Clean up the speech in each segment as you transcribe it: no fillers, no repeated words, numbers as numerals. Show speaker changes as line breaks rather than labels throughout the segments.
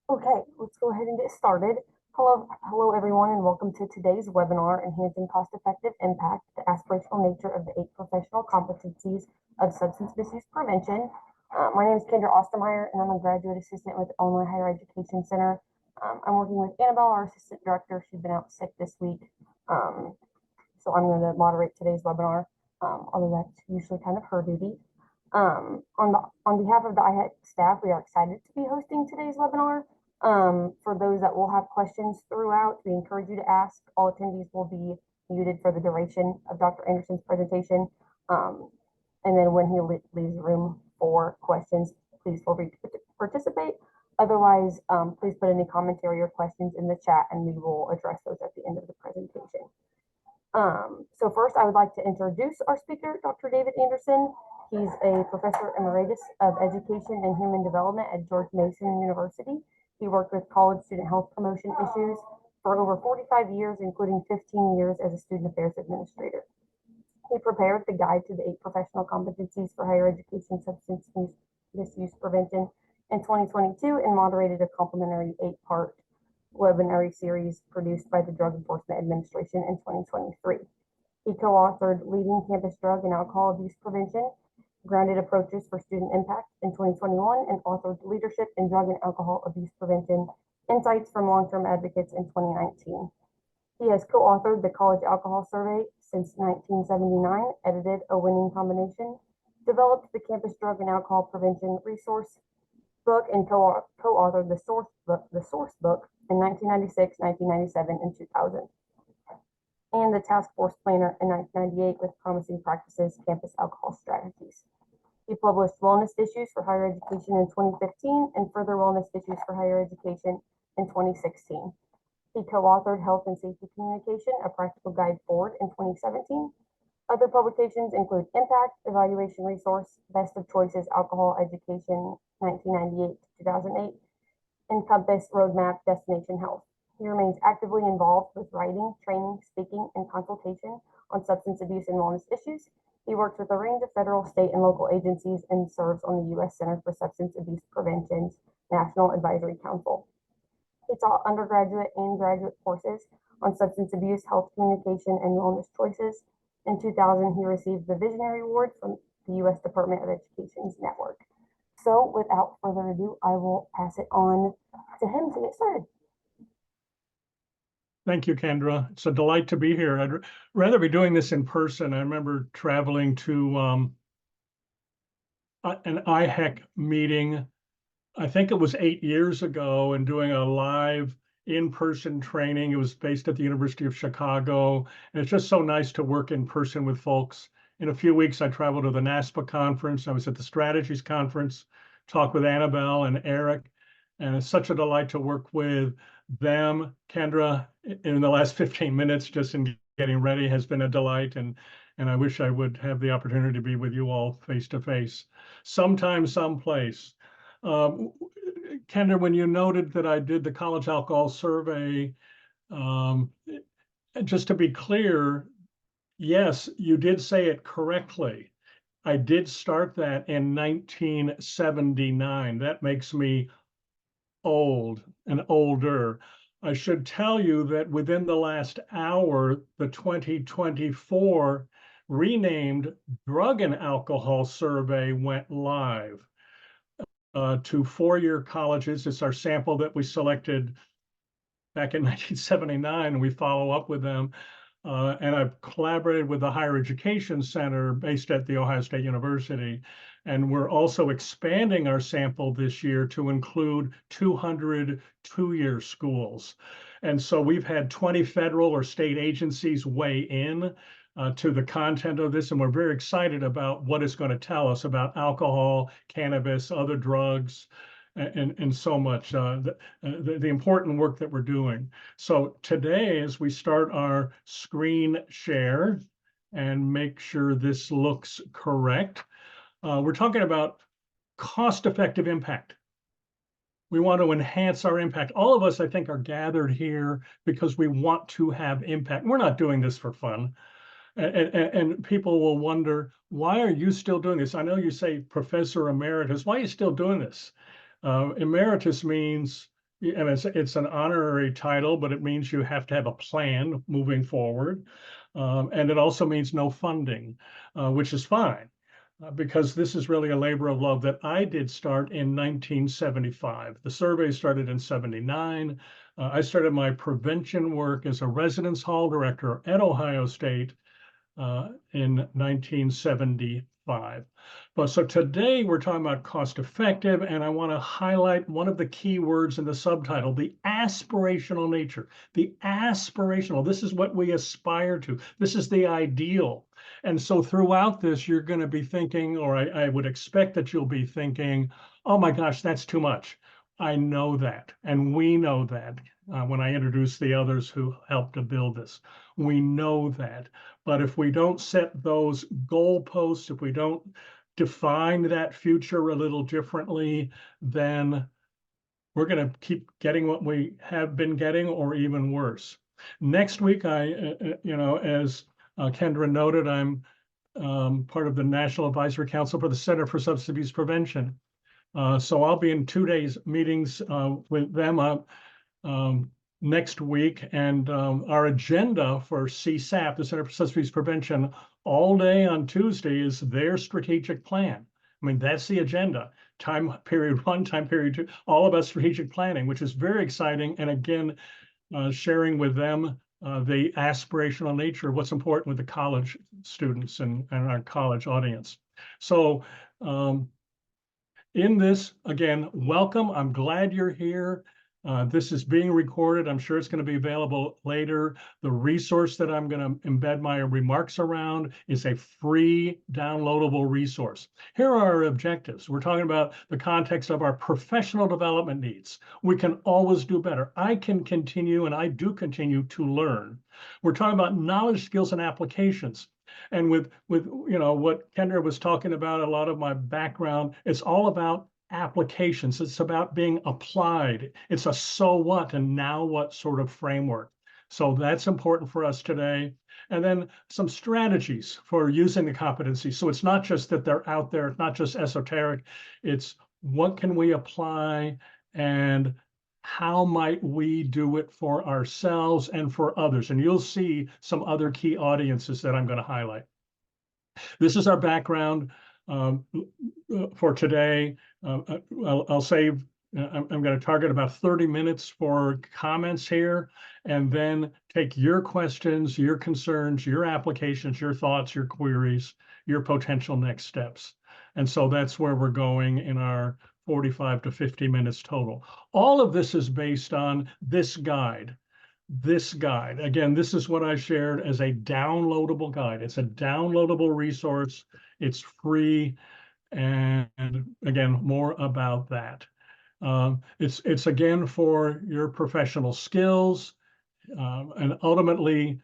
Okay, let's go ahead and get started. Hello everyone, and welcome to today's webinar, Enhancing Cost-Effective Impact, the Aspirational Nature of the 8 Professional Competencies of Substance Misuse Prevention. My name is Kendra Ostermeyer, and I'm a graduate assistant with Illinois Higher Education Center. I'm working with Annabelle, our assistant director. She's been out sick this week, so I'm going to moderate today's webinar, although that's usually kind of her duty. On behalf of the IHEC staff, we are excited to be hosting today's webinar. For those that will have questions throughout, we encourage you to ask. All attendees will be muted for the duration of Dr. Anderson's presentation. And then when he leaves the room for questions, please feel free to participate. Otherwise, please put any commentary or questions in the chat and we will address those at the end of the presentation. So first, I would like to introduce our speaker, Dr. David Anderson. He's a professor emeritus of education and human development at George Mason University. He worked with college student health promotion issues for over 45 years, including 15 years as a student affairs administrator. He prepared the guide to the 8 professional competencies for higher education substance misuse prevention in 2022 and moderated a complimentary 8-part webinar series produced by the Drug Enforcement Administration in 2023. He co-authored Leading Campus Drug and Alcohol Abuse Prevention, Grounded Approaches for Student Impact in 2021, and authored Leadership in Drug and Alcohol Abuse Prevention, Insights from Long-Term Advocates in 2019. He has co-authored the College Alcohol Survey since 1979, edited A Winning Combination, developed the Campus Drug and Alcohol Prevention Resource Book, and co-authored the Source Book in 1996, 1997, and 2000, and the Task Force Planner in 1998 with Promising Practices, Campus Alcohol Strategies. He published Wellness Issues for Higher Education in 2015 and Further Wellness Issues for Higher Education in 2016. He co-authored Health and Safety Communication, a Practical Guide Forward in 2017. Other publications include Impact, Evaluation Resource, Best of Choices, Alcohol Education, 1998 to 2008, and Compass Roadmap, Destination Health. He remains actively involved with writing, training, speaking, and consultation on substance abuse and wellness issues. He works with a range of federal, state, and local agencies and serves on the U.S. Center for Substance Abuse Prevention's National Advisory Council. He taught undergraduate and graduate courses on substance abuse, health communication, and wellness choices. In 2000, he received the Visionary Award from the U.S. Department of Education's network. So without further ado, I will pass it on to him to get started.
Thank you, Kendra. It's a delight to be here. I'd rather be doing this in person. I remember traveling to an IHEC meeting, I think it was 8 years ago, and doing a live in-person training. It was based at the University of Chicago, and it's just so nice to work in person with folks. In a few weeks, I traveled to the NASPA conference. I was at the Strategies conference, talked with Annabelle and Eric, and it's such a delight to work with them. Kendra, in the last 15 minutes, just in getting ready, has been a delight, and I wish I would have the opportunity to be with you all face to face, sometime, someplace. Kendra, when you noted that I did the college alcohol survey, just to be clear, yes, you did say it correctly. I did start that in 1979. That makes me old and older. I should tell you that within the last hour, the 2024 renamed Drug and Alcohol Survey went live to four-year colleges. It's our sample that we selected back in 1979, and we follow up with them. And I've collaborated with the Higher Education Center based at The Ohio State University. And we're also expanding our sample this year to include 200 two-year schools. And so we've had 20 federal or state agencies weigh in to the content of this, and we're very excited about what it's going to tell us about alcohol, cannabis, other drugs, and so much, the important work that we're doing. So today, as we start our screen share and make sure this looks correct, we're talking about cost-effective impact. We want to enhance our impact. All of us, I think, are gathered here because we want to have impact. We're not doing this for fun. And people will wonder, why are you still doing this? I know you say Professor Emeritus. Why are you still doing this? Emeritus means and it's an honorary title, but it means you have to have a plan moving forward. And it also means no funding, which is fine, because this is really a labor of love that I did start in 1975. The survey started in 79. I started my prevention work as a residence hall director at Ohio State in 1975. But so today we're talking about cost effective, and I want to highlight one of the key words in the subtitle, the aspirational nature. The aspirational, this is what we aspire to. This is the ideal. And so throughout this, you're going to be thinking, or I would expect that you'll be thinking, oh my gosh, that's too much. I know that, and we know that when I introduce the others who helped to build this. We know that. But if we don't set those goalposts, if we don't define that future a little differently, then we're going to keep getting what we have been getting, or even worse. Next week, as Kendra noted, I'm part of the National Advisory Council for the Center for Substance Abuse Prevention. So I'll be in 2 days meetings with them next week, and our agenda for CSAP, the Center for Substance Abuse Prevention, all day on Tuesday is their strategic plan. I mean, that's the agenda. Time period 1, time period 2, all about strategic planning, which is very exciting. And again, sharing with them the aspirational nature of what's important with the college students and our college audience. So in this, again, welcome. I'm glad you're here. This is being recorded. I'm sure it's going to be available later. The resource that I'm going to embed my remarks around is a free downloadable resource. Here are our objectives. We're talking about the context of our professional development needs. We can always do better. I can continue, and I do continue to learn. We're talking about knowledge, skills, and applications. And with what Kendra was talking about, a lot of my background, it's all about applications. It's about being applied. It's a so what and now what sort of framework. So that's important for us today. And then some strategies for using the competencies. So it's not just that they're out there, it's not just esoteric. It's what can we apply, and how might we do it for ourselves and for others? And you'll see some other key audiences that I'm going to highlight. This is our background for today. I'll save, I'm going to target about 30 minutes for comments here, and then take your questions, your concerns, your applications, your thoughts, your queries, your potential next steps. And so that's where we're going in our 45 to 50 minutes total. All of this is based on this guide. This guide, again, this is what I shared as a downloadable guide. It's a downloadable resource. It's free. And again, more about that. It's again for your professional skills. And ultimately,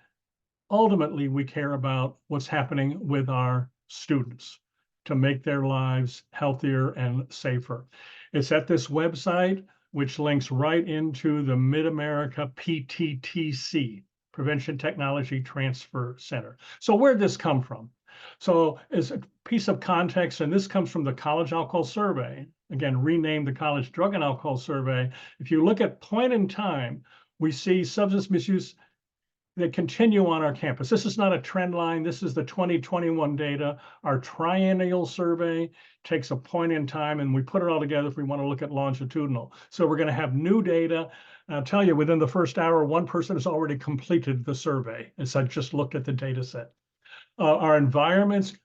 we care about what's happening with our students to make their lives healthier and safer. It's at this website, which links right into the Mid-America PTTC, Prevention Technology Transfer Center. So where'd this come from? So as a piece of context, and this comes from the College Alcohol Survey, again, renamed the College Drug and Alcohol Survey. If you look at point in time, we see substance misuse that continue on our campus. This is not a trend line. This is the 2021 data. Our triennial survey takes a point in time, and we put it all together if we want to look at longitudinal. So we're going to have new data. I'll tell you, within the first hour, one person has already completed the survey, as I just looked at the data set. Our environments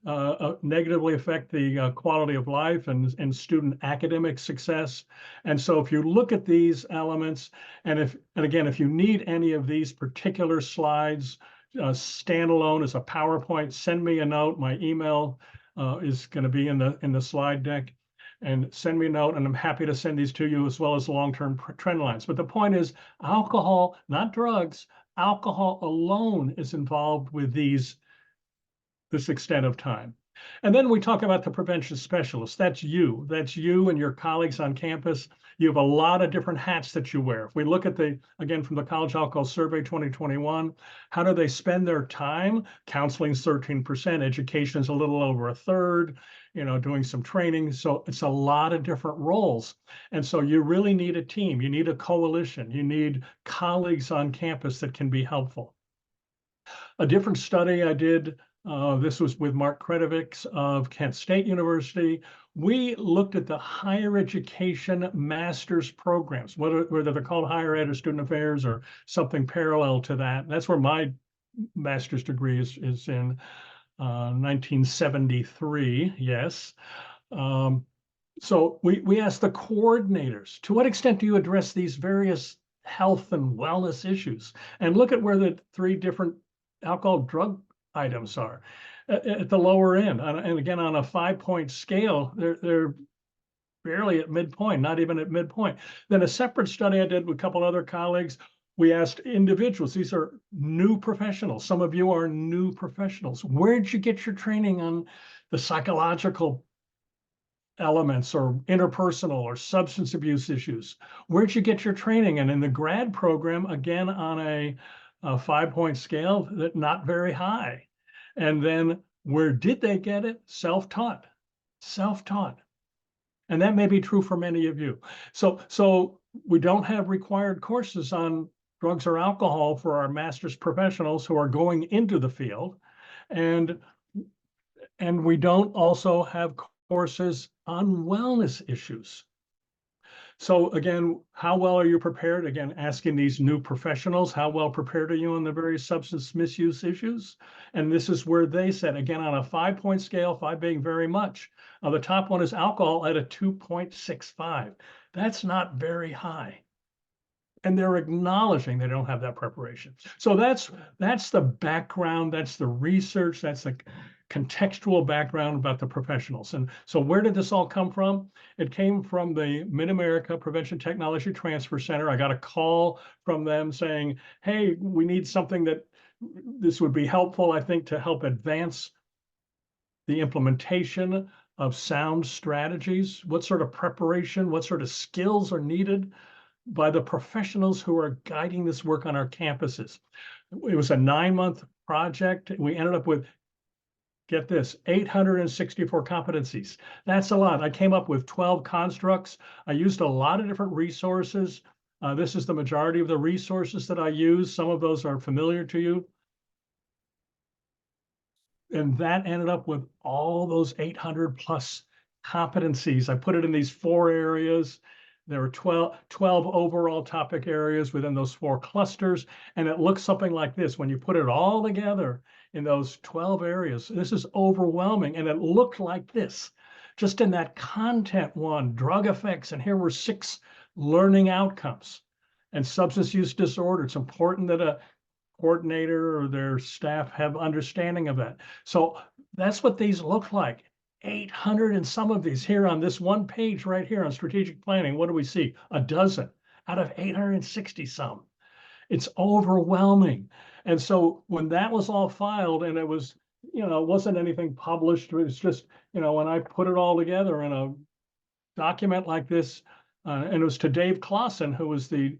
negatively affect the quality of life and student academic success. And so if you look at these elements, and again, if you need any of these particular slides standalone as a PowerPoint, send me a note. My email is going to be in the slide deck. And send me a note, and I'm happy to send these to you, as well as long-term trend lines. But the point is, alcohol, not drugs, alcohol alone is involved with this extent of time. And then we talk about the prevention specialists. That's you and your colleagues on campus. You have a lot of different hats that you wear. If we look at again, from the College Alcohol Survey 2021, how do they spend their time? Counseling's 13%, education is a little over a third, doing some training. So it's a lot of different roles. And so you really need a team. You need a coalition. You need colleagues on campus that can be helpful. A different study I did, this was with Mark Kretovics of Kent State University. We looked at the higher education master's programs, whether they're called higher ed or student affairs or something parallel to that. That's where my master's degree is in 1973, yes. So we asked the coordinators, to what extent do you address these various health and wellness issues? And look at where the three different alcohol drug items are at the lower end. And again, on a 5-point scale, they're barely at midpoint, not even at midpoint. Then a separate study I did with a couple other colleagues, we asked individuals, these are new professionals. Some of you are new professionals. Where'd you get your training on the psychological elements or interpersonal or substance abuse issues? Where'd you get your training? And in the grad program, again, on a 5-point scale, that not very high. And then where did they get it? Self-taught, self-taught. And that may be true for many of you. So we don't have required courses on drugs or alcohol for our master's professionals who are going into the field. And we don't also have courses on wellness issues. So again, how well are you prepared? Again, asking these new professionals, how well prepared are you on the various substance misuse issues? And this is where they said, again, on a 5-point scale, 5 being very much. The top one is alcohol at a 2.65. That's not very high. And they're acknowledging they don't have that preparation. So that's the background, that's the research, that's the contextual background about the professionals. And so where did this all come from? It came from the Mid-America Prevention Technology Transfer Center. I got a call from them saying, hey, we need something that this would be helpful, I think, to help advance the implementation of sound strategies. What sort of preparation, what sort of skills are needed by the professionals who are guiding this work on our campuses. It was a 9-month project. We ended up with, get this, 864 competencies. That's a lot. I came up with 12 constructs. I used a lot of different resources. This is the majority of the resources that I use. Some of those are familiar to you. And that ended up with all those 800 plus competencies. I put it in these 4 areas. There are 12 overall topic areas within those 4 clusters. And it looks something like this. When you put it all together in those 12 areas, this is overwhelming. And it looked like this, just in that content one, drug effects. And here were 6 learning outcomes and substance use disorder. It's important that a coordinator or their staff have understanding of that. So that's what these look like. 800 and some of these here on this one page right here on strategic planning. What do we see? A dozen out of 860 some. It's overwhelming. And so when that was all filed and it was, it wasn't anything published, it was just, when I put it all together in a document like this, and it was to Dave Clausen, who was the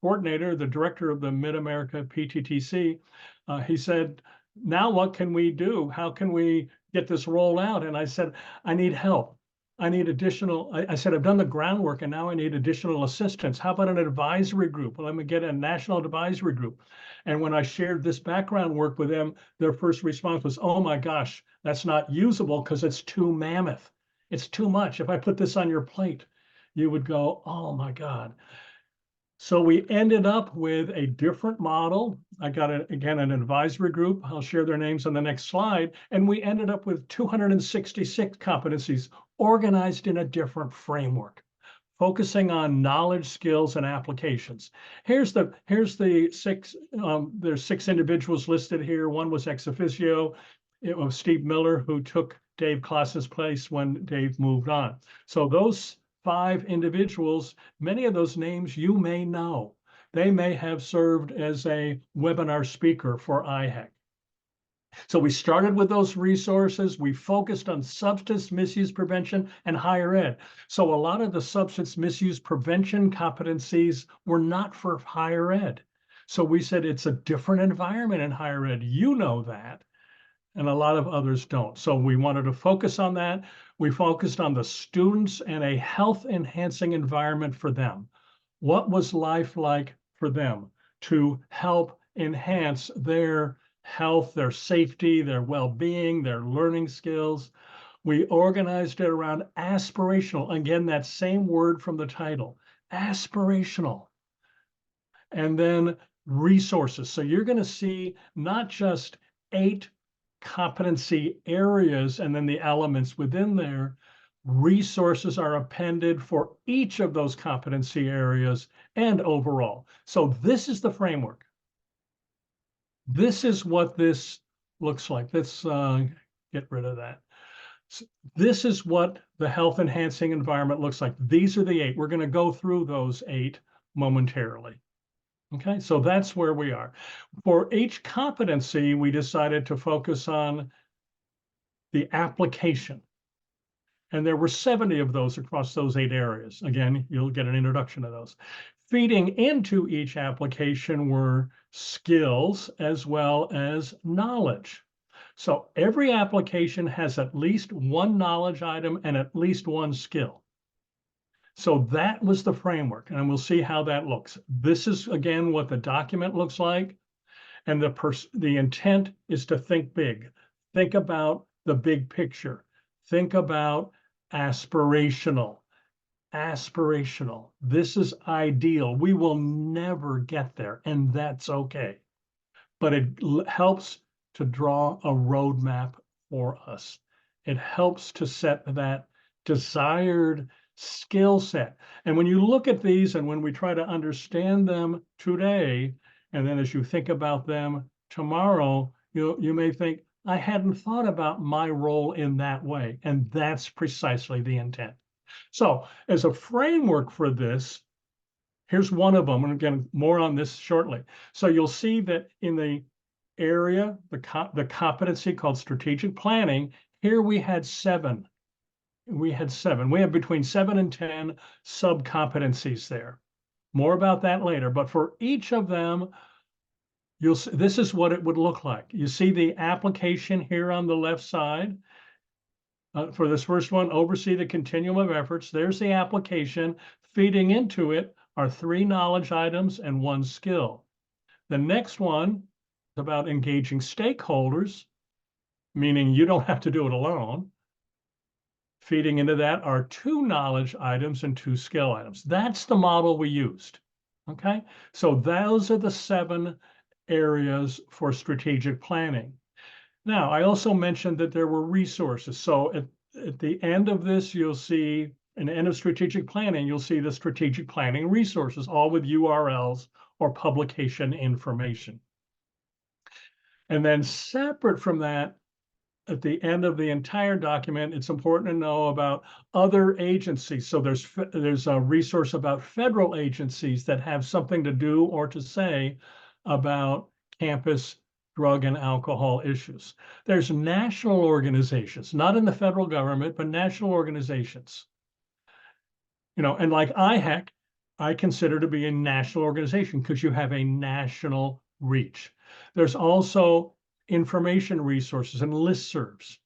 coordinator, the director of the Mid-America PTTC, he said, now what can we do? How can we get this rolled out? And I said, I need help. I need additional, I said, I've done the groundwork and now I need additional assistance. How about an advisory group? Well, let me get a national advisory group. And when I shared this background work with them, their first response was, oh my gosh, that's not usable because it's too mammoth. It's too much. If I put this on your plate, you would go, oh my God. So we ended up with a different model. I got, again, an advisory group. I'll share their names on the next slide. And we ended up with 266 competencies organized in a different framework, focusing on knowledge, skills, and applications. Here's the 6, there's 6 individuals listed here. One was ex officio. It was Steve Miller, who took Dave Clausen's place when Dave moved on. So those 5 individuals, many of those names you may know. They may have served as a webinar speaker for IHEC. So we started with those resources. We focused on substance misuse prevention and higher ed. So a lot of the substance misuse prevention competencies were not for higher ed. So we said it's a different environment in higher ed. You know that. and a lot of others don't. So we wanted to focus on that. We focused on the students and a health enhancing environment for them. What was life like for them to help enhance their health, their safety, their well-being, their learning skills? We organized it around aspirational. Again, that same word from the title, aspirational. And then resources. So you're going to see not just 8 competency areas and then the elements within there. Resources are appended for each of those competency areas and overall. So this is the framework. This is what this looks like. Let's get rid of that. So this is what the health enhancing environment looks like. These are the 8. We're going to go through those 8 momentarily. Okay, so that's where we are. For each competency, we decided to focus on the application. And there were 70 of those across those 8 areas. Again, you'll get an introduction to those. Feeding into each application were skills as well as knowledge. So every application has at least one knowledge item and at least one skill. So that was the framework, and we'll see how that looks. This is, again, what the document looks like, and the intent is to think big. Think about the big picture. Think about aspirational. Aspirational. This is ideal. We will never get there, and that's okay. But it helps to draw a roadmap for us. It helps to set that desired skill set. And when you look at these and when we try to understand them today, and then as you think about them tomorrow, you may think, I hadn't thought about my role in that way. And that's precisely the intent. So as a framework for this, here's one of them. And again, more on this shortly. So you'll see that in the area, the competency called strategic planning, here we had 7. We have between 7 and 10 sub-competencies there. More about that later. But for each of them, you'll see, this is what it would look like. You see the application here on the left side. For this first one, oversee the continuum of efforts. There's the application. Feeding into it are 3 knowledge items and 1 skill. The next one is about engaging stakeholders, meaning you don't have to do it alone. Feeding into that are 2 knowledge items and 2 skill items. That's the model we used. Okay, so those are the 7 areas for strategic planning. Now, I also mentioned that there were resources. So at the end of this, you'll see, an end of strategic planning, you'll see the strategic planning resources, all with URLs or publication information. And then separate from that, at the end of the entire document, it's important to know about other agencies. So there's a resource about federal agencies that have something to do or to say about campus drug and alcohol issues. There's national organizations, not in the federal government, but national organizations. And like IHEC, I consider to be a national organization because you have a national reach. There's also information resources and listservs.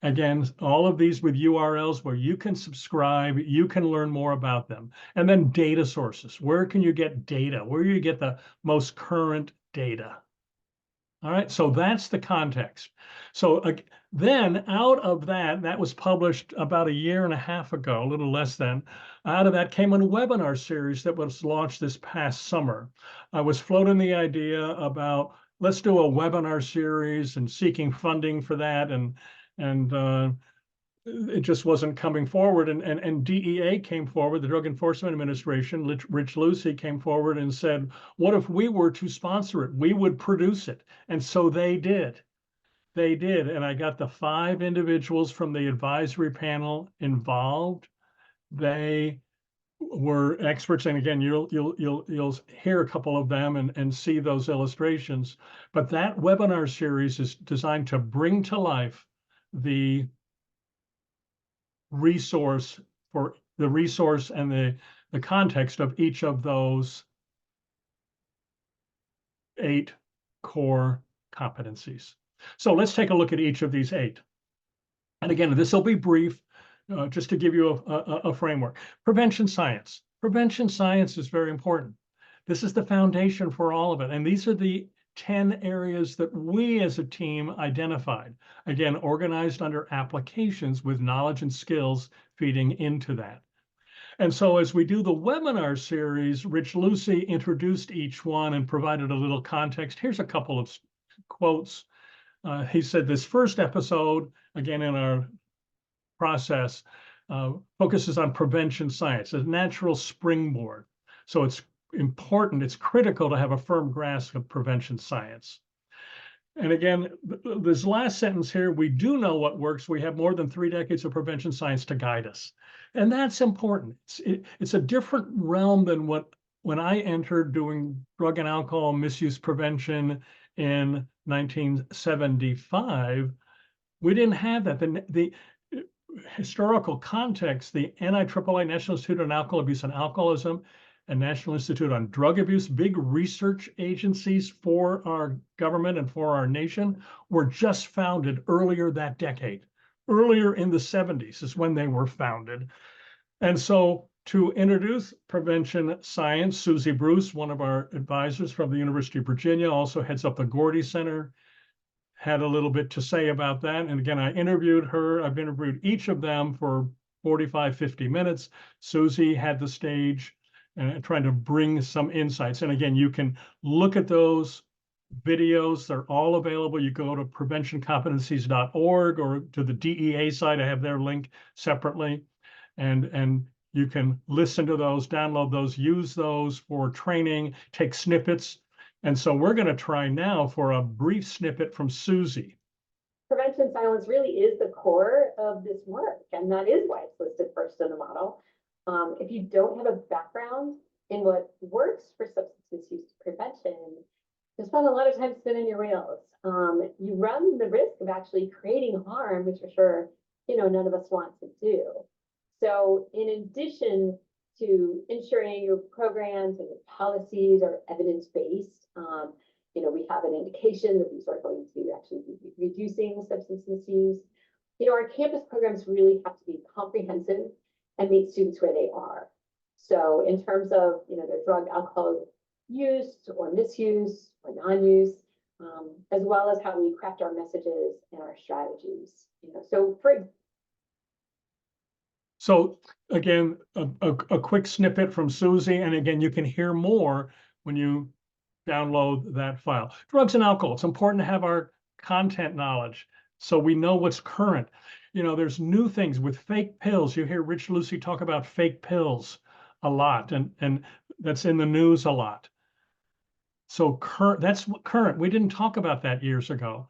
Again, all of these with URLs where you can subscribe, you can learn more about them. And then data sources. Where can you get data? Where do you get the most current data? All right, so that's the context. So then out of that was published about a year and a half ago, a little less than. Out of that came a webinar series that was launched this past summer. I was floating the idea about, let's do a webinar series and seeking funding for that. And it just wasn't coming forward. And DEA came forward, the Drug Enforcement Administration, Rich Lucy came forward and said, what if we were to sponsor it? We would produce it. And so they did. They did. And I got the 5 individuals from the advisory panel involved. They were experts. And again, you'll hear a couple of them and see those illustrations. But that webinar series is designed to bring to life the resource and the context of each of those 8 core competencies. So let's take a look at each of these 8. And again, this will be brief, just to give you a framework. Prevention science. Prevention science is very important. This is the foundation for all of it. And these are the 10 areas that we as a team identified. Again, organized under applications with knowledge and skills feeding into that. And so as we do the webinar series, Rich Lucy introduced each one and provided a little context. Here's a couple of quotes. He said this first episode, again in our process, focuses on prevention science, a natural springboard. So it's important, it's critical to have a firm grasp of prevention science. And again, this last sentence here, we do know what works. We have more than 3 decades of prevention science to guide us. And that's important. It's a different realm than when I entered doing drug and alcohol misuse prevention in 1975, we didn't have that. The historical context, the NIAAA, National Institute on Alcohol Abuse and Alcoholism, and National Institute on Drug Abuse, big research agencies for our government and for our nation, were just founded earlier that decade. Earlier in the 70s is when they were founded. And so to introduce prevention science, Susie Bruce, one of our advisors from the University of Virginia, also heads up the Gordy Center, had a little bit to say about that. And again, I interviewed her. I've interviewed each of them for 45, 50 minutes. Susie had the stage and trying to bring some insights. And again, you can look at those videos. They're all available. You go to preventioncompetencies.org or to the DEA site. I have their link separately. And you can listen to those, download those, use those for training, take snippets. And so we're going to try now for a brief snippet from Susie.
Prevention science really is the core of this work, and that is why it's listed first in the model. If you don't have a background in what works for substance misuse prevention, you'll spend a lot of time spinning your wheels. You run the risk of actually creating harm, which for sure, none of us want to do. So in addition to ensuring your programs and your policies are evidence-based, we have an indication that these are going to actually be reducing substance misuse. Our campus programs really have to be comprehensive and meet students where they are. So in terms of, their drug, alcohol use or misuse or non-use, as well as how we craft our messages and our strategies.
So again, a quick snippet from Susie, and again, you can hear more when you download that file. Drugs and alcohol, it's important to have our content knowledge so we know what's current. There's new things with fake pills. You hear Rich Lucy talk about fake pills a lot, and that's in the news a lot. So that's current. We didn't talk about that years ago.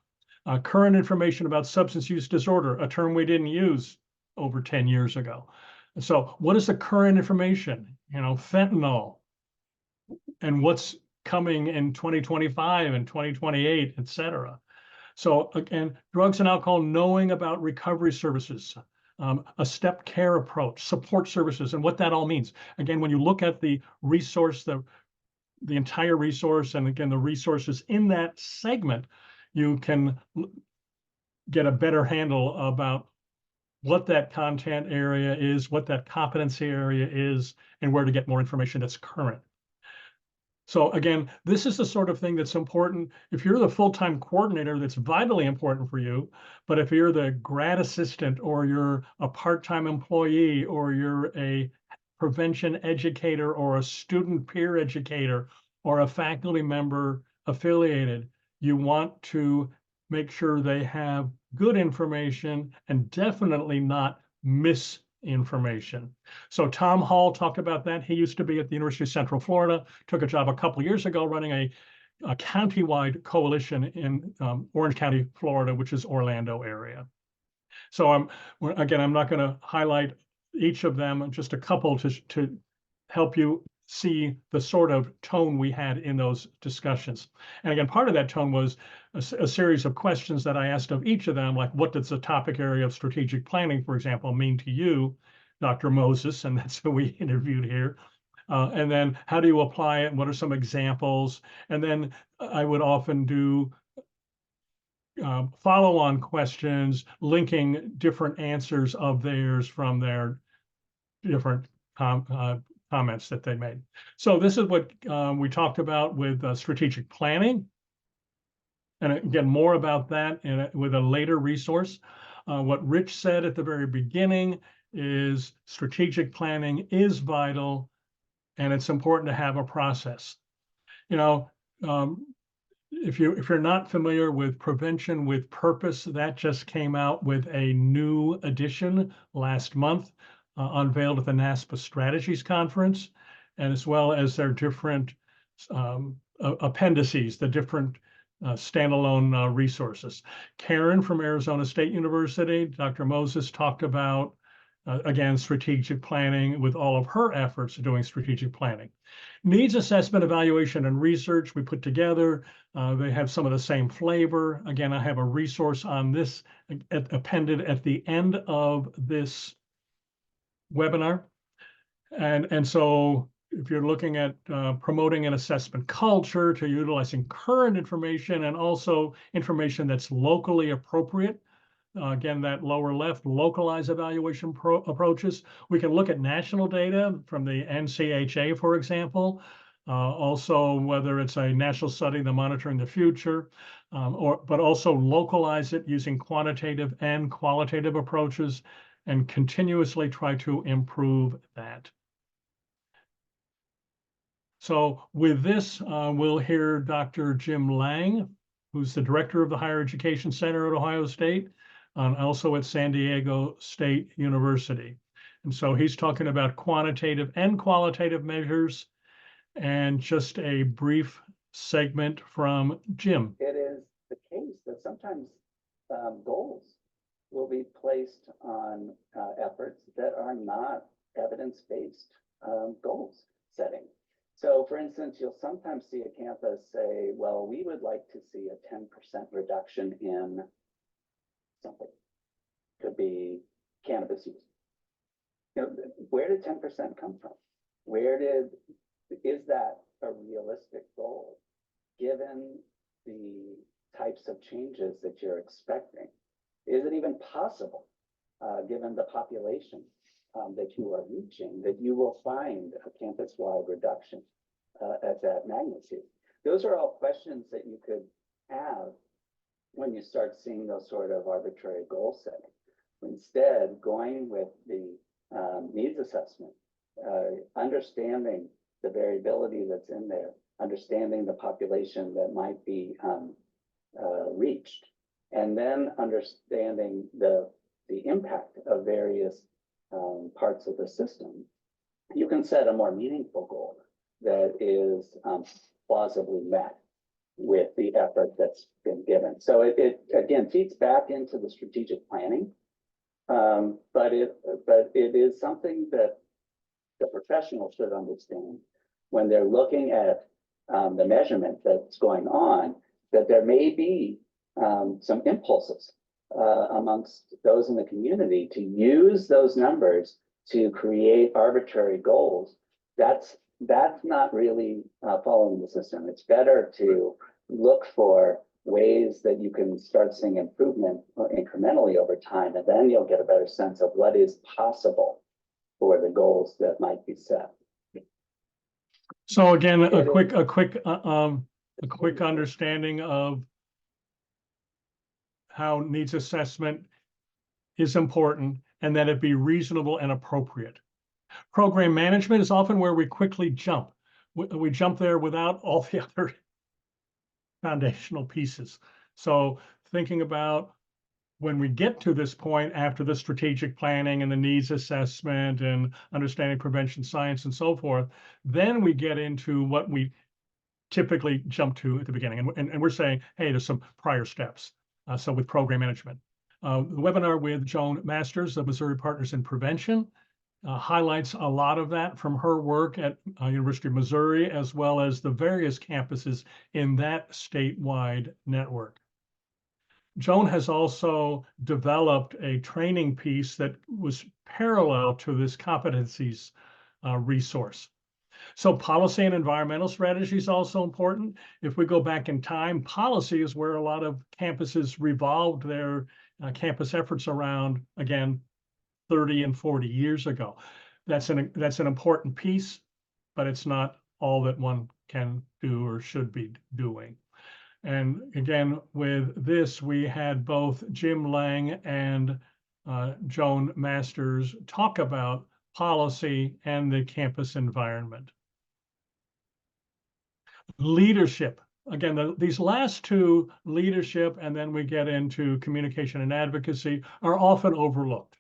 Current information about substance use disorder, a term we didn't use over 10 years ago. So what is the current information? Fentanyl and what's coming in 2025 and 2028, et cetera. So again, drugs and alcohol, knowing about recovery services, a step care approach, support services, and what that all means. Again, when you look at the resource, the entire resource, and again, the resources in that segment, you can get a better handle about what that content area is, what that competency area is, and where to get more information that's current. So again, this is the sort of thing that's important. If you're the full-time coordinator, that's vitally important for you. But if you're the grad assistant, or you're a part-time employee, or you're a prevention educator, or a student peer educator, or a faculty member affiliated, you want to make sure they have good information and definitely not misinformation. So Tom Hall talked about that. He used to be at the University of Central Florida, took a job a couple of years ago running a county-wide coalition in Orange County, Florida, which is Orlando area. So I'm not going to highlight each of them, just a couple to help you see the sort of tone we had in those discussions. And again, part of that tone was a series of questions that I asked of each of them, like, what does the topic area of strategic planning, for example, mean to you, Dr. Moses? And that's who we interviewed here. And then how do you apply it? And what are some examples? And then I would often do follow-on questions, linking different answers of theirs from their different comments that they made. So this is what we talked about with strategic planning. And again, more about that with a later resource. What Rich said at the very beginning is strategic planning is vital, and it's important to have a process. You know, if you're not familiar with Prevention with Purpose, that just came out with a new edition last month, unveiled at the NASPA Strategies Conference, and as well as their different appendices, the different standalone resources. Karen from Arizona State University, Dr. Moses, talked about, again, strategic planning with all of her efforts doing strategic planning. Needs assessment, evaluation, and research we put together. They have some of the same flavor. Again, I have a resource on this appended at the end of this webinar. And so if you're looking at promoting an assessment culture to utilizing current information and also information that's locally appropriate, again, that lower left, localized evaluation approaches. We can look at national data from the NCHA, for example, also whether it's a national study, the Monitoring the Future, but also localize it using quantitative and qualitative approaches and continuously try to improve that. So with this, we'll hear Dr. Jim Lang, who's the director of the Higher Education Center at Ohio State, also at San Diego State University. And so he's talking about quantitative and qualitative measures, and just a brief segment from Jim.
It is the case that sometimes goals will be placed on efforts that are not evidence-based goals setting. So for instance, you'll sometimes see a campus say, well, we would like to see a 10% reduction in something. Could be cannabis use. You know, where did 10% come from? Is that a realistic goal given the types of changes that you're expecting? Is it even possible, given the population that you are reaching, that you will find a campus-wide reduction at that magnitude? Those are all questions that you could have when you start seeing those sort of arbitrary goal setting. Instead, going with the needs assessment, understanding the variability that's in there, understanding the population that might be reached, and then understanding the impact of various parts of the system, you can set a more meaningful goal that is plausibly met with the effort that's been given. So it again feeds back into the strategic planning, but it is something that the professional should understand when they're looking at the measurement that's going on, that there may be some impulses amongst those in the community to use those numbers to create arbitrary goals. That's not really following the system. It's better to look for ways that you can start seeing improvement incrementally over time, and then you'll get a better sense of what is possible for the goals that might be set.
So again, a quick understanding of how needs assessment is important and that it be reasonable and appropriate. Program management is often where we quickly jump. We jump there without all the other foundational pieces. So thinking about when we get to this point after the strategic planning and the needs assessment and understanding prevention science and so forth, then we get into what we typically jump to at the beginning. And we're saying, hey, there's some prior steps. So with program management. The webinar with Joan Masters of Missouri Partners in Prevention highlights a lot of that from her work at University of Missouri, as well as the various campuses in that statewide network. Joan has also developed a training piece that was parallel to this competencies resource. So policy and environmental strategy is also important. If we go back in time, policy is where a lot of campuses revolved their campus efforts around, again, 30 and 40 years ago. That's an important piece, but it's not all that one can do or should be doing. And again, with this, we had both Jim Lang and Joan Masters talk about policy and the campus environment. Leadership. Again, these last two, leadership, and then we get into communication and advocacy, are often overlooked.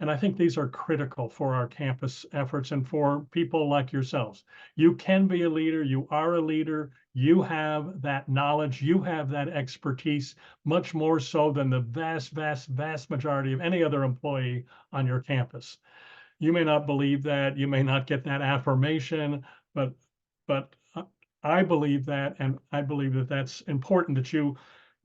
And I think these are critical for our campus efforts and for people like yourselves. You can be a leader, you are a leader, you have that knowledge, you have that expertise, much more so than the vast, vast, vast majority of any other employee on your campus. You may not believe that, you may not get that affirmation, but I believe that, and I believe that that's important that you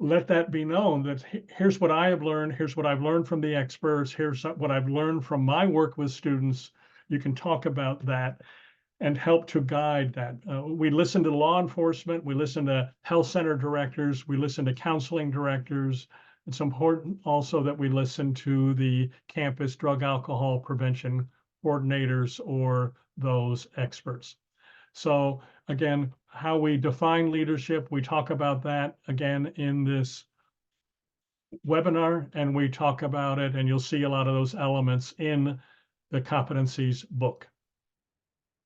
let that be known, that here's what I have learned, here's what I've learned from the experts, here's what I've learned from my work with students. You can talk about that and help to guide that. We listen to law enforcement, we listen to health center directors, we listen to counseling directors. It's important also that we listen to the campus drug alcohol prevention coordinators or those experts. So again, how we define leadership, we talk about that again in this webinar, and we talk about it, and you'll see a lot of those elements in the Competencies book.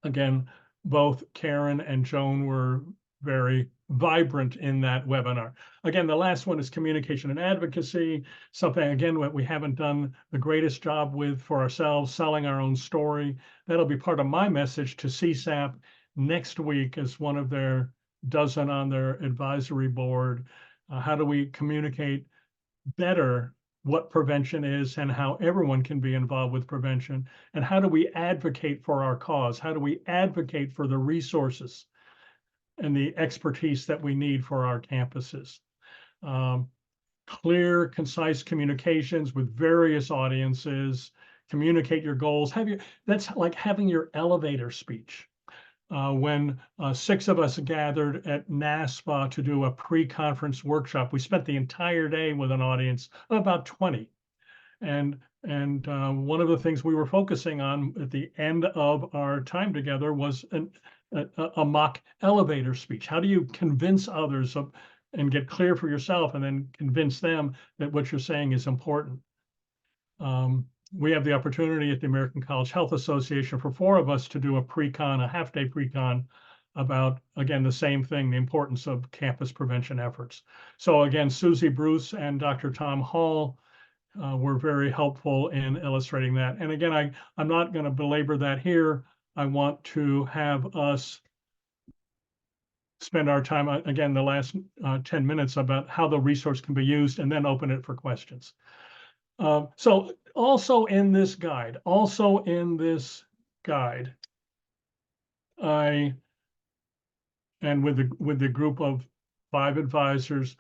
Again, both Karen and Joan were very vibrant in that webinar. Again, the last one is communication and advocacy, something, again, what we haven't done the greatest job with for ourselves, selling our own story. That'll be part of my message to CSAP next week as one of their dozen on their advisory board. How do we communicate better what prevention is and how everyone can be involved with prevention? And how do we advocate for our cause? How do we advocate for the resources and the expertise that we need for our campuses? Clear, concise communications with various audiences, communicate your goals. That's like having your elevator speech. When 6 of us gathered at NASPA to do a pre-conference workshop, we spent the entire day with an audience of about 20. And one of the things we were focusing on at the end of our time together was a mock elevator speech. How do you convince others and get clear for yourself and then convince them that what you're saying is important? We have the opportunity at the American College Health Association for 4 of us to do a pre-con, a half-day pre-con about, again, the same thing, the importance of campus prevention efforts. So again, Susie Bruce and Dr. Tom Hall were very helpful in illustrating that. And again, I'm not going to belabor that here. I want to have us spend our time, again, the last 10 minutes about how the resource can be used and then open it for questions. So also in this guide, and with the group of 5 advisors,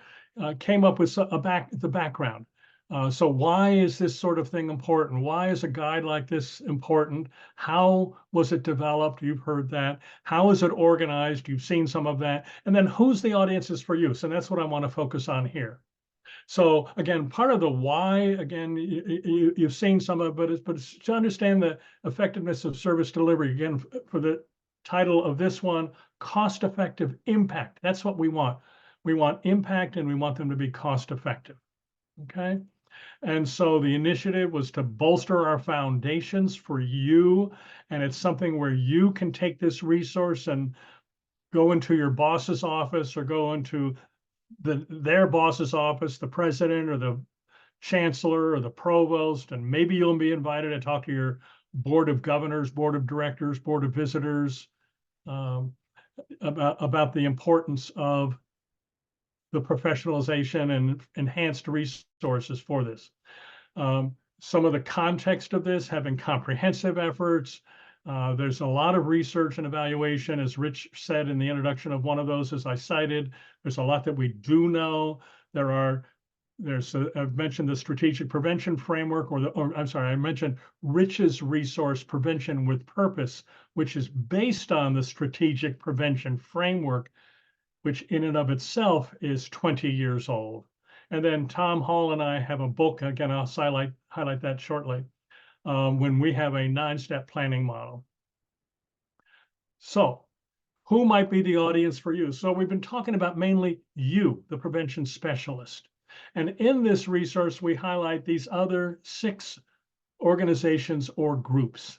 came up with the background. So why is this sort of thing important? Why is a guide like this important? How was it developed? You've heard that. How is it organized? You've seen some of that. And then who's the audiences for use? And that's what I want to focus on here. So again, part of the why, again, you've seen some of it, but it's to understand the effectiveness of service delivery. Again, for the title of this one, cost-effective impact. That's what we want. We want impact and we want them to be cost-effective, okay? And so the initiative was to bolster our foundations for you, and it's something where you can take this resource and go into your boss's office or go into their boss's office, the president or the chancellor or the provost, and maybe you'll be invited to talk to your board of governors, board of directors, board of visitors about the importance of the professionalization and enhanced resources for this. Some of the context of this, having comprehensive efforts. There's a lot of research and evaluation, as Rich said in the introduction of one of those, as I cited. There's a lot that we do know. There are I've mentioned the strategic prevention framework, I mentioned Rich's resource Prevention with Purpose, which is based on the strategic prevention framework, which in and of itself is 20 years old. And then Tom Hall and I have a book, again, I'll highlight that shortly, when we have a 9-step planning model. So who might be the audience for you? So we've been talking about mainly you, the prevention specialist. And in this resource, we highlight these other 6 organizations or groups.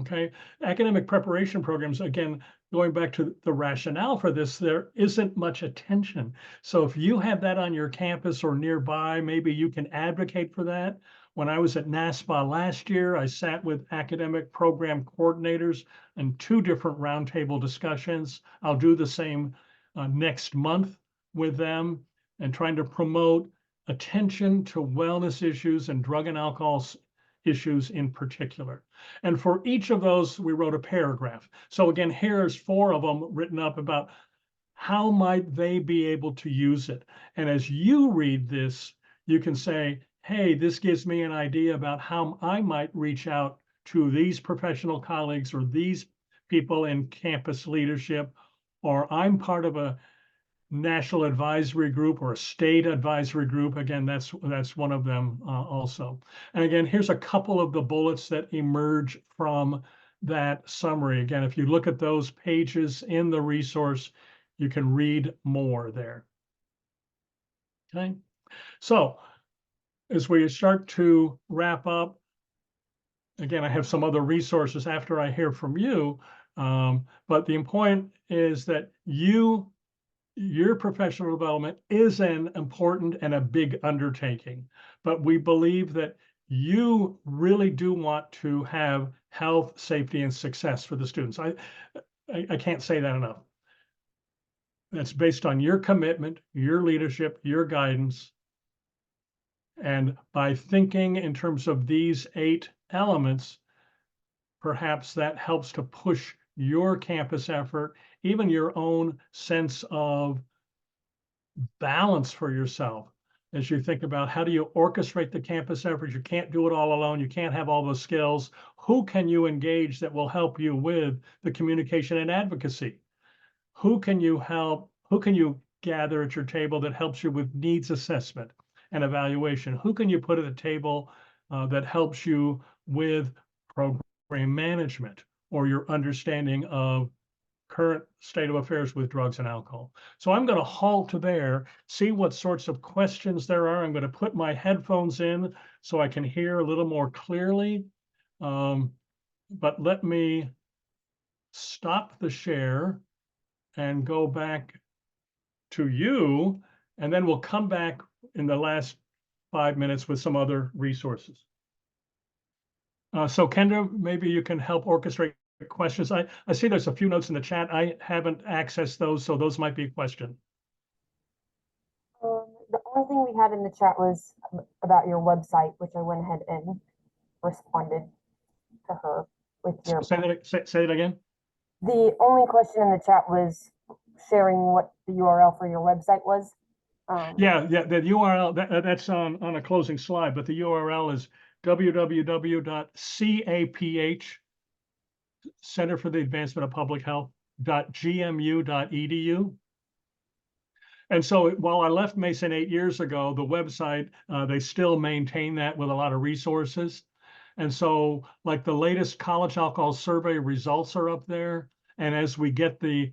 Okay, academic preparation programs, again, going back to the rationale for this, there isn't much attention. So if you have that on your campus or nearby, maybe you can advocate for that. When I was at NASPA last year, I sat with academic program coordinators in 2 different roundtable discussions. I'll do the same next month with them, and trying to promote attention to wellness issues and drug and alcohol issues in particular. And for each of those, we wrote a paragraph. So again, here's 4 of them written up about how might they be able to use it. And as you read this, you can say, hey, this gives me an idea about how I might reach out to these professional colleagues or these people in campus leadership, or I'm part of a national advisory group or a state advisory group. Again, that's one of them also. And again, here's a couple of the bullets that emerge from that summary. Again, if you look at those pages in the resource, you can read more there. Okay, so as we start to wrap up, again, I have some other resources after I hear from you, but the point is that your professional development is an important and a big undertaking, but we believe that you really do want to have health, safety, and success for the students. I can't say that enough. That's based on your commitment, your leadership, your guidance. And by thinking in terms of these 8 elements, perhaps that helps to push your campus effort, even your own sense of balance for yourself as you think about how do you orchestrate the campus effort. You can't do it all alone. You can't have all those skills. Who can you engage that will help you with the communication and advocacy? Who can you help? Who can you gather at your table that helps you with needs assessment and evaluation? Who can you put at the table that helps you with program management or your understanding of current state of affairs with drugs and alcohol? So I'm going to halt there, see what sorts of questions there are. I'm going to put my headphones in so I can hear a little more clearly. But let me stop the share and go back to you, and then we'll come back in the last 5 minutes with some other resources. So Kendra, maybe you can help orchestrate questions. I see there's a few notes in the chat. I haven't accessed those, so those might be a question.
The only thing we had in the chat was about your website, which I went ahead and responded to her with your.
Say it again.
The only question in the chat was sharing what the URL for your website was.
Yeah, the URL, that's on a closing slide, but the URL is www.caph, Center for the Advancement of Public Health, .gmu.edu. And so while I left Mason 8 years ago, the website, they still maintain that with a lot of resources. And so like the latest college alcohol survey results are up there. And as we get the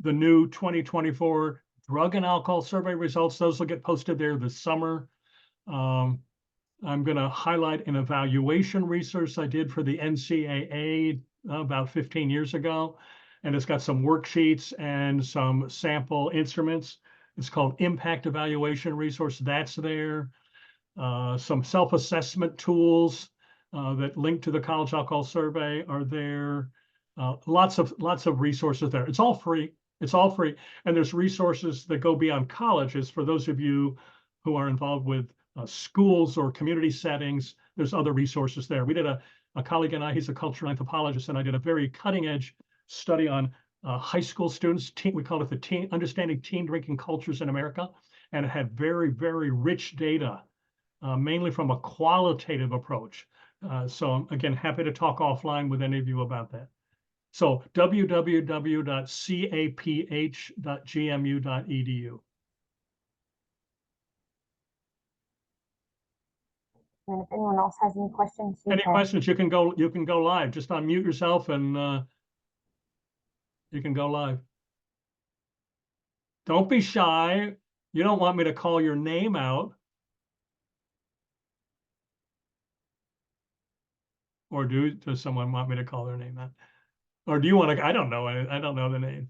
new 2024 drug and alcohol survey results, those will get posted there this summer. I'm going to highlight an evaluation research I did for the NCAA about 15 years ago. And it's got some worksheets and some sample instruments. It's called Impact Evaluation Resource. That's there. Some self-assessment tools that link to the college alcohol survey are there. Lots of resources there. It's all free. It's all free. And there's resources that go beyond colleges for those of you who are involved with schools or community settings. There's other resources there. We did a colleague and I, he's a cultural anthropologist, and I did a very cutting edge study on high school students. We call it the Understanding Teen Drinking Cultures in America. and it had very, very rich data, mainly from a qualitative approach. So I'm, again, happy to talk offline with any of you about that. So www.caph.gmu.edu.
And if anyone else has any questions, you
Any
can.
questions, you can go live. Just unmute yourself and you can go live. Don't be shy. You don't want me to call your name out. Or does someone want me to call their name out? Or do you want to, I don't know. I don't know the name.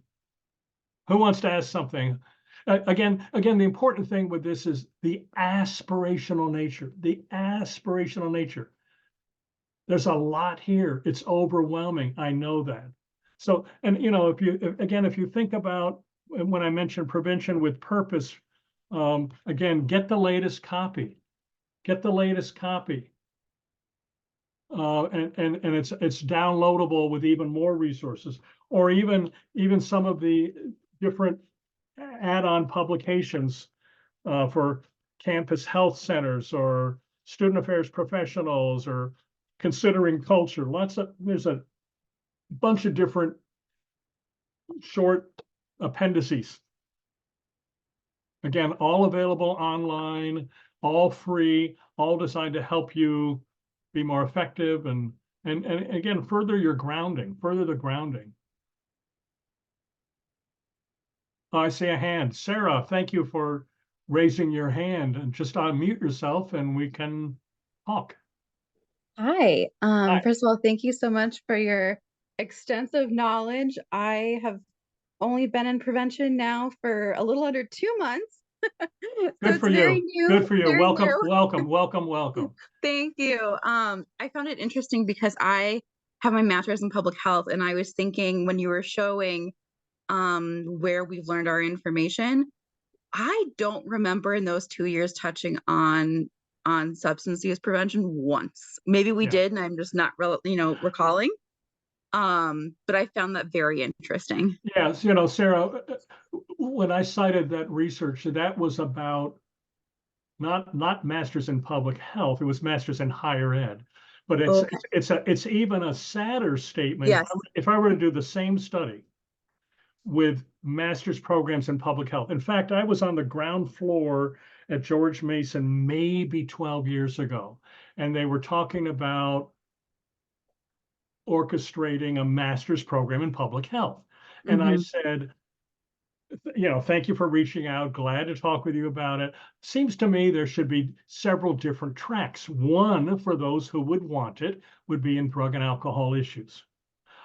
Who wants to ask something? Again, the important thing with this is the aspirational nature, There's a lot here. It's overwhelming. I know that. So, and if you think about when I mentioned prevention with purpose, again, get the latest copy. And it's downloadable with even more resources, or even some of the different add-on publications for campus health centers or student affairs professionals or considering culture. There's a bunch of different short appendices. Again, all available online, all free, all designed to help you be more effective and again, further the grounding. Oh, I see a hand. Sarah, thank you for raising your hand, and just unmute yourself and we can talk.
Hi.
Hi.
First of all, thank you so much for your extensive knowledge. I have only been in prevention now for a little under 2 months. So
Good
it's
for
very
you.
new.
Good for you.
Very
Welcome,
new.
welcome.
Thank you. I found it interesting because I have my master's in public health, and I was thinking when you were showing where we've learned our information, I don't remember in those 2 years touching on substance use prevention once. Maybe we
Yeah.
did, and I'm just not recalling. But I found that very interesting.
Yes, Sarah, when I cited that research, that was about not masters in public health, it was masters in higher ed. But
Okay.
it's even a sadder statement.
Yes.
If I were to do the same study with master's programs in public health. In fact, I was on the ground floor at George Mason maybe 12 years ago, and they were talking about orchestrating a master's program in public health. And I said, thank you for reaching out. Glad to talk with you about it. Seems to me there should be several different tracks. One, for those who would want it, would be in drug and alcohol issues.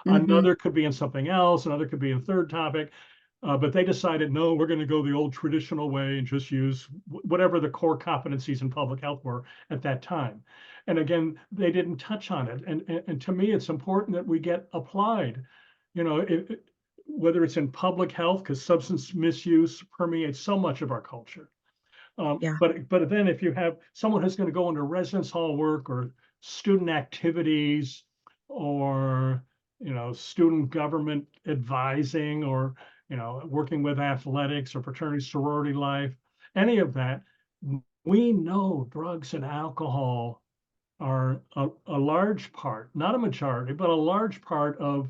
Another could be in something else. Another could be a third topic. But they decided, no, we're going to go the old traditional way and just use whatever the core competencies in public health were at that time. And again, they didn't touch on it. And to me, it's important that we get applied. Whether it's in public health, because substance misuse permeates so much of our culture.
Yeah.
But then if you have someone who's going to go into residence hall work or student activities or student government advising or working with athletics or fraternity sorority life, any of that, we know drugs and alcohol are a large part, not a majority, but a large part of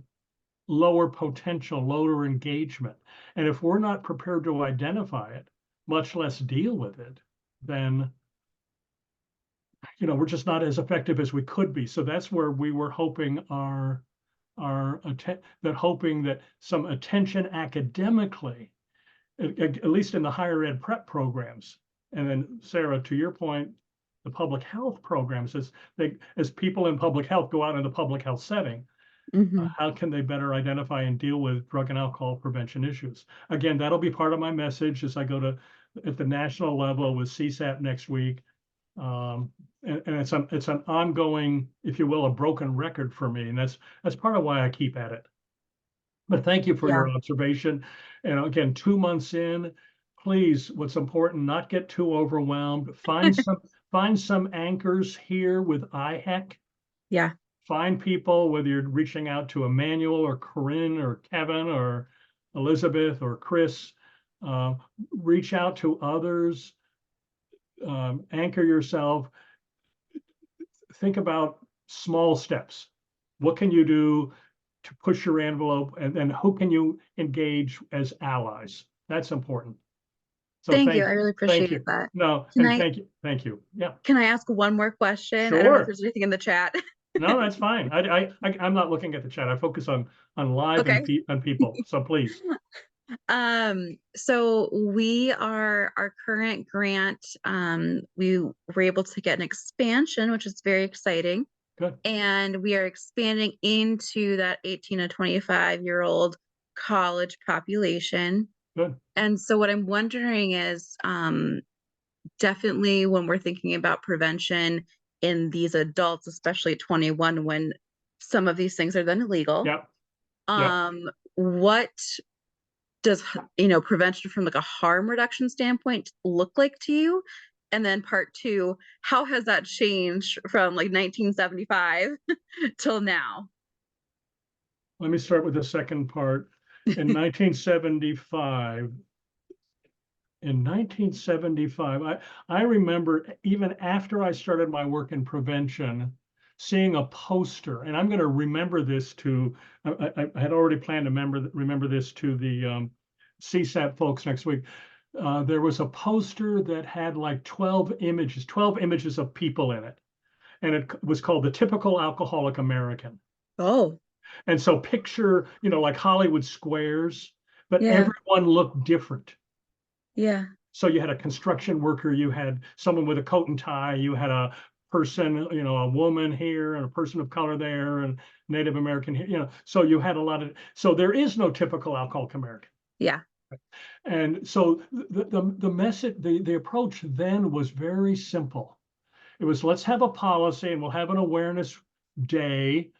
lower potential, lower engagement. And if we're not prepared to identify it, much less deal with it, then we're just not as effective as we could be. So that's where we were hoping that some attention academically, at least in the higher ed prep programs. And then Sarah, to your point, the public health programs, as people in public health go out in the public health setting, how can they better identify and deal with drug and alcohol prevention issues? Again, that'll be part of my message as I go at the national level with CSAP next week. And it's an ongoing, if you will, a broken record for me. And that's part of why I keep at it. But thank you for your observation. And again, 2 months in, please, what's important, not get too overwhelmed. Find some anchors here with IHEC.
Yeah.
Find people, whether you're reaching out to Emmanuel or Corinne or Kevin or Elizabeth or Chris, reach out to others, anchor yourself, think about small steps. What can you do to push your envelope, and then who can you engage as allies? That's important. So
Thank you. I really
thank
appreciate
you.
that.
No,
Can
and
I
thank you. Yeah,
can I ask one more question? I don't know if
sure.
there's anything in the chat.
No, that's fine. I'm not looking at the chat. I focus on live
Okay.
and people. So please.
So we are our current grant, we were able to get an expansion, which is very exciting.
Good.
And we are expanding into that 18 to 25-year-old college population.
Good.
And so what I'm wondering is, definitely when we're thinking about prevention in these adults, especially 21, when some of these things are then illegal.
Yeah. Yeah.
What does prevention from like a harm reduction standpoint look like to you? And then part two, how has that changed from like 1975 till now?
Let me start with the second part. In 1975, I remember even after I started my work in prevention, seeing a poster, and I'm going to remember this to, I had already planned to remember this to the CSAP folks next week. There was a poster that had like 12 images of people in it. And it was called The Typical Alcoholic American.
Oh,
And so picture, like Hollywood squares, but
yeah,
everyone looked different.
yeah,
So you had a construction worker, you had someone with a coat and tie, you had a person, a woman here and a person of color there and Native American here, so you had a lot of, so there is no typical alcoholic American.
yeah.
And so the message, the approach then was very simple. It was, let's have a policy and we'll have an awareness day.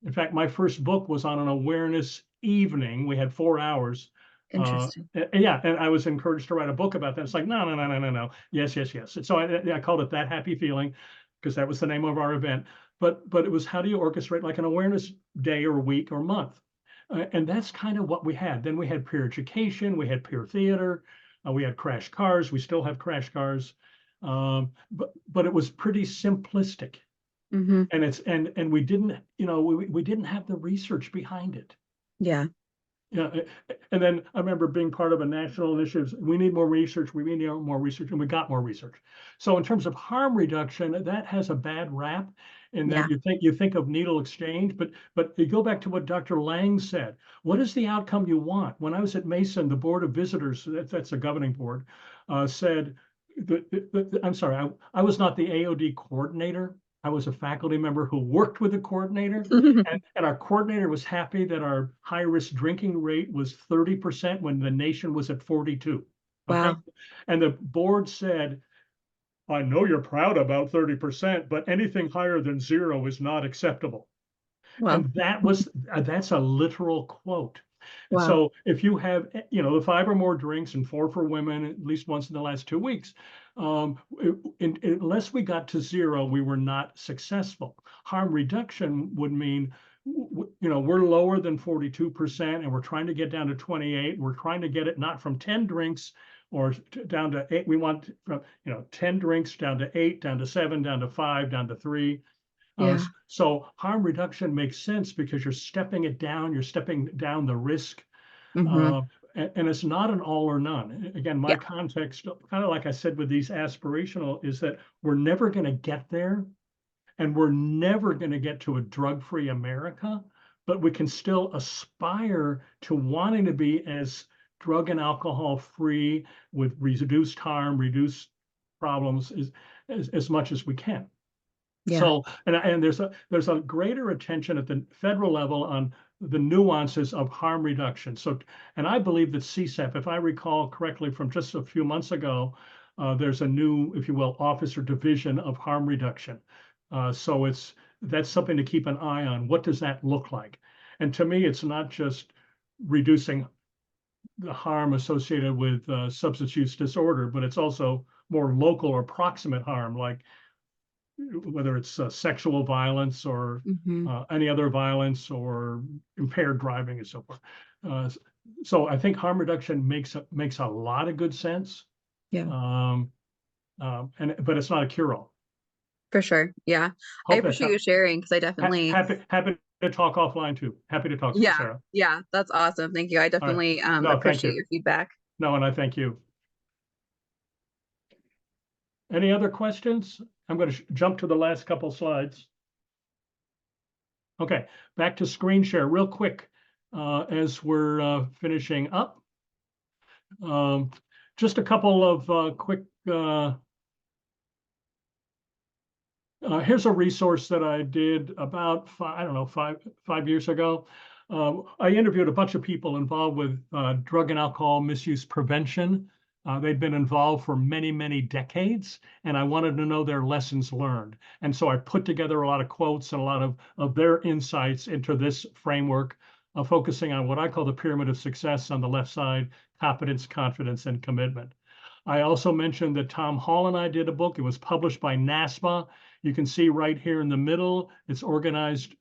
In fact, my first book was on an awareness evening. We had 4 hours.
Interesting.
Yeah, and I was encouraged to write a book about that. It's like, no. Yes. And so I called it That Happy Feeling, because that was the name of our event. But it was, how do you orchestrate like an awareness day or week or month? And that's kind of what we had. Then we had peer education, we had peer theater, we had crash cars. We still have crash cars, but it was pretty simplistic.
Mm-hmm.
And we didn't, we didn't have the research behind it.
Yeah.
Yeah. And then I remember being part of a national initiative. We need more research. We need more research, and we got more research. So in terms of harm reduction, that has a bad rap in
Yeah.
that you think of needle exchange, but you go back to what Dr. Lang said. What is the outcome you want? When I was at Mason, the Board of Visitors, that's a governing board, said, I'm sorry, I was not the AOD coordinator. I was a faculty member who worked with the coordinator, and our coordinator was happy that our high risk drinking rate was 30% when the nation was at 42. Okay.
Wow.
And the board said, I know you're proud about 30%, but anything higher than 0 is not acceptable.
Wow.
And that's a literal quote.
Wow.
So if you have, the 5 or more drinks and 4 for women, at least once in the last 2 weeks, unless we got to 0, we were not successful. Harm reduction would mean, we're lower than 42% and we're trying to get down to 28. We're trying to get it not from 10 drinks or down to 8. We want from, 10 drinks down to 8, down to 7, down to 5, down to 3.
Yeah.
So harm reduction makes sense because you're stepping it down, you're stepping down the risk.
Mm-hmm.
And it's not an all or none. Again, my
Yeah.
context, kind of like I said with these aspirational, is that we're never going to get there, and we're never going to get to a drug-free America, but we can still aspire to wanting to be as drug and alcohol free with reduced harm, reduced problems as much as we can.
Yeah.
So, and there's a greater attention at the federal level on the nuances of harm reduction. So, and I believe that CSAP, if I recall correctly from just a few months ago, there's a new, if you will, office or division of harm reduction. So that's something to keep an eye on. What does that look like? And to me, it's not just reducing the harm associated with substance use disorder, but it's also more local or proximate harm, like whether it's sexual violence or any other violence or impaired driving and so forth. So I think harm reduction makes a lot of good sense.
Yeah.
But it's not a cure-all.
For sure. Yeah. I appreciate you sharing, because I definitely
happy to talk offline too. Happy to talk,
yeah,
Sarah.
yeah, that's awesome. Thank you. I definitely
No, thank
appreciate
you.
your feedback.
No, and I thank you. Any other questions? I'm going to jump to the last couple slides. Okay, back to screen share real quick as we're finishing up. Just a couple of quick. Here's a resource that I did about five years ago. I interviewed a bunch of people involved with drug and alcohol misuse prevention. They'd been involved for many, many decades, and I wanted to know their lessons learned. And so I put together a lot of quotes and a lot of their insights into this framework, focusing on what I call the pyramid of success on the left side: competence, confidence, and commitment. I also mentioned that Tom Hall and I did a book. It was published by NASPA. You can see right here in the middle, it's organized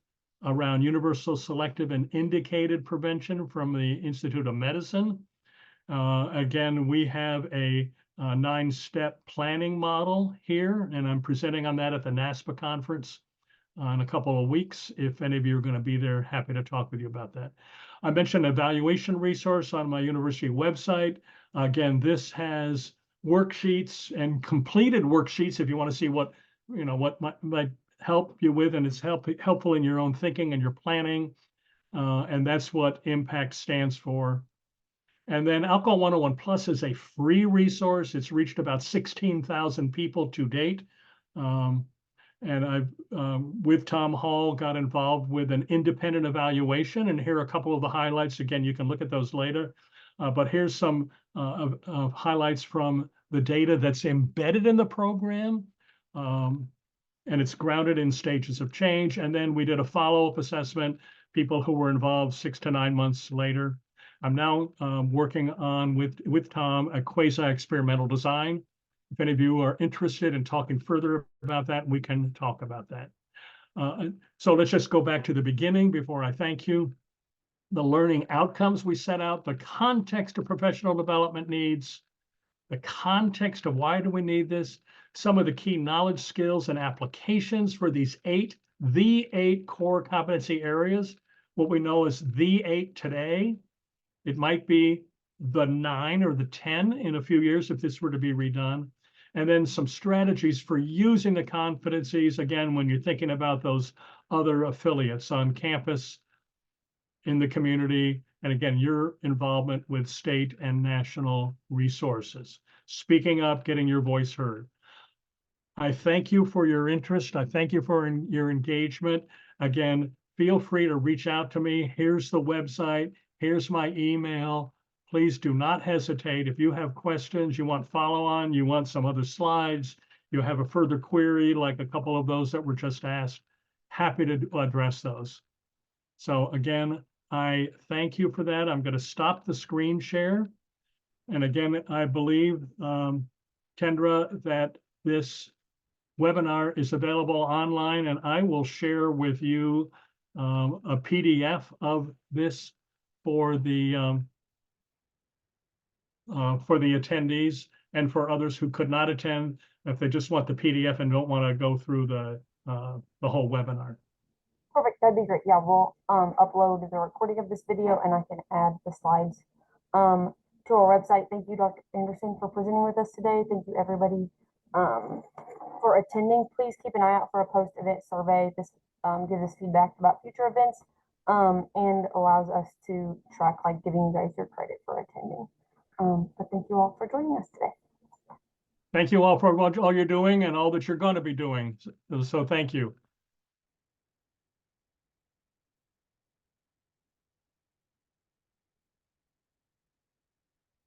around universal, selective, and indicated prevention from the Institute of Medicine. Again, we have a 9-step planning model here, and I'm presenting on that at the NASPA conference in a couple of weeks. If any of you are going to be there, happy to talk with you about that. I mentioned an evaluation resource on my university website. Again, this has worksheets and completed worksheets if you want to see what might help you with, and it's helpful in your own thinking and your planning. And that's what IMPACT stands for. And then Alcohol 101 Plus is a free resource. It's reached about 16,000 people to date. And I've, with Tom Hall, got involved with an independent evaluation. And here are a couple of the highlights. Again, you can look at those later. But here's some highlights from the data that's embedded in the program. And it's grounded in stages of change. And then we did a follow-up assessment, people who were involved 6 to 9 months later. I'm now working on, with Tom, a quasi-experimental design. If any of you are interested in talking further about that, we can talk about that. So let's just go back to the beginning before I thank you. The learning outcomes we set out, the context of professional development needs, the context of why do we need this, some of the key knowledge, skills, and applications for the 8 core competency areas, what we know as the 8 today. It might be the 9 or the 10 in a few years if this were to be redone. And then some strategies for using the competencies, again, when you're thinking about those other affiliates on campus, in the community, and again, your involvement with state and national resources. Speaking up, getting your voice heard. I thank you for your interest. I thank you for your engagement. Again, feel free to reach out to me. Here's the website. Here's my email. Please do not hesitate. If you have questions, you want follow-on, you want some other slides, you have a further query, like a couple of those that were just asked, happy to address those. So again, I thank you for that. I'm going to stop the screen share. And again, I believe, Kendra, that this webinar is available online, and I will share with you a PDF of this for the attendees and for others who could not attend, if they just want the PDF and don't want to go through the whole webinar.
Perfect, that'd be great. Yeah, we'll upload the recording of this video, and I can add the slides to our website. Thank you, Dr. Anderson, for presenting with us today. Thank you, everybody, for attending. Please keep an eye out for a post-event survey. This gives us feedback about future events and allows us to track, like, giving you guys your credit for attending. But thank you all for joining us today.
Thank you all for all you're doing and all that you're going to be doing. So thank you.